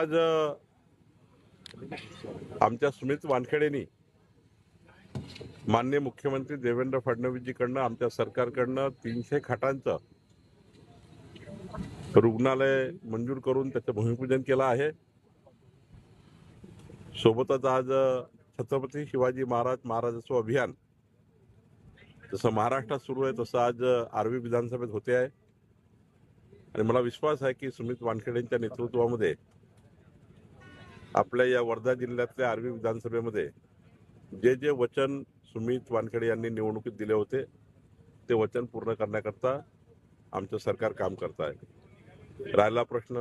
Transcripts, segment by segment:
आज आमच्या सुमित वानखेडेंनी माननीय मुख्यमंत्री देवेंद्र फडणवीसजीकडनं आमच्या सरकारकडनं 300 खाटांचं रुग्णालय मंजूर करून त्याचं भूमिपूजन केलं आहे। सोबतच आज छत्रपती शिवाजी महाराजोत्सव अभियान जसं महाराष्ट्रात सुरू आहे तसं आज आर्वी विधानसभेत होते आहे आणि मला विश्वास आहे की सुमित वानखेडेंच्या नेतृत्वामध्ये आपल्या या वर्धा जिल्ह्यातल्या आर्वी विधानसभेमध्ये जे वचन सुमित वानखेडे यांनी निवडणुकीत दिले होते ते वचन पूर्ण करण्याकरता आमचं सरकार काम करत आहे। राहिला प्रश्न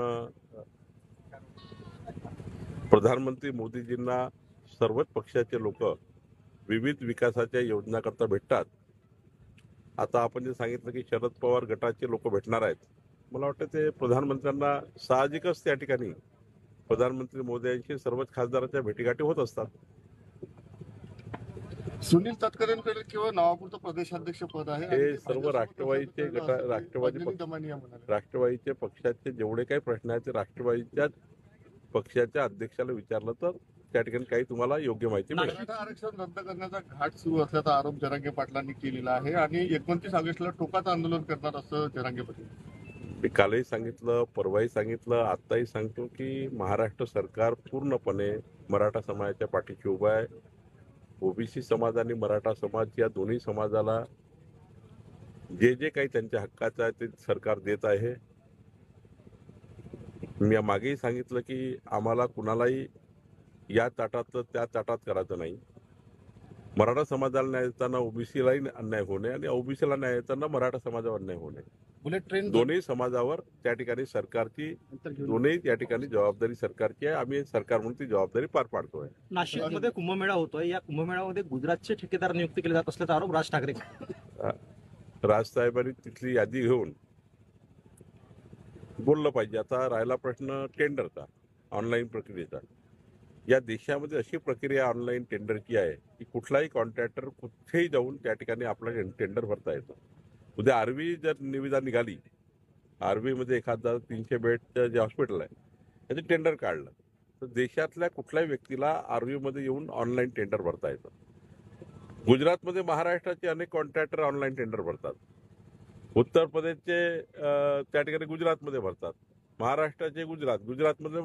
प्रधानमंत्री मोदीजींना सर्वच पक्षाचे लोक विविध विकासाच्या योजना करता भेटतात। आता आपण जे सांगितलं की शरद पवार गटाचे लोक भेटणार आहेत, मला वाटतं ते प्रधानमंत्र्यांना साहजिकच त्या ठिकाणी प्रधानमंत्री मोदयांशी सर्वच खासदारांच्या भेटीगाठी होत असतात। सुनील तटकरेंकडे किंवा नवापूरचं प्रदेशाध्यक्ष पद आहे। हे सर्व राष्ट्रवादीचे राष्ट्रवादीचे पक्षाचे जेवढे काही प्रश्न आहेत ते राष्ट्रवादीच्या पक्षाच्या अध्यक्षाला विचारलं तर त्या ठिकाणी काही तुम्हाला योग्य माहिती मिळेल। मराठा आरक्षण रद्द करण्याचा घाट सुरू असल्याचा आरोप जरांगे पाटलांनी केलेला आहे आणि 29 ऑगस्टला टोकाचं आंदोलन करणार असं जरांगे पाटील। मी कालही सांगितलं, परवाही सांगितलं, आत्ताही सांगतो की महाराष्ट्र सरकार पूर्णपणे मराठा समाजाच्या पाठीशी उभा आहे। ओबीसी समाज आणि मराठा समाज या दोन्ही समाजाला जे काही त्यांच्या हक्काचं आहे ते सरकार देत आहे। मी मागेही सांगितलं की आम्हाला कुणालाही या ताटात त्या ताटात करायचं नाही। मराठा समाजाला न्याय देताना ओबीसीलाही अन्याय होणे आणि ओबीसीला न्याय देताना मराठा समाजावर अन्याय होणे, बुलेट ट्रेन दोन्ही समाजावर त्या ठिकाणी सरकारची दोन्ही या ठिकाणी जबाबदारी सरकारची आहे। आम्ही सरकार म्हणून ती जबाबदारी पार पाडतोय। नाशिकमध्ये कुंभमेळा होतोय, या कुंभमेळ्यामध्ये गुजरातचे ठेकेदार नियुक्त केले जात असल्याचा आरोप राज ठाकरे। राजसाहेबांनी तिथली यादी घेऊन बोललं पाहिजे। आता राहिला प्रश्न टेंडरचा, ऑनलाईन प्रक्रियेचा। या देशामध्ये अशी प्रक्रिया ऑनलाईन टेंडरची आहे की कुठलाही कॉन्ट्रॅक्टर कुठेही जाऊन त्या ठिकाणी आपलं टेंडर भरता येतं। उद्या आर्वी जर निविदा निघाली, आर्वीमध्ये 1300 बेडचं जे हॉस्पिटल आहे त्याचं टेंडर काढलं तर देशातल्या कुठल्याही व्यक्तीला आर्वीमध्ये येऊन ऑनलाईन टेंडर भरता येतं। गुजरातमध्ये महाराष्ट्राचे अनेक कॉन्ट्रॅक्टर ऑनलाईन टेंडर भरतात, उत्तर प्रदेशचे त्या ठिकाणी गुजरातमध्ये भरतात, महाराष्ट्राचे गुजरातमध्ये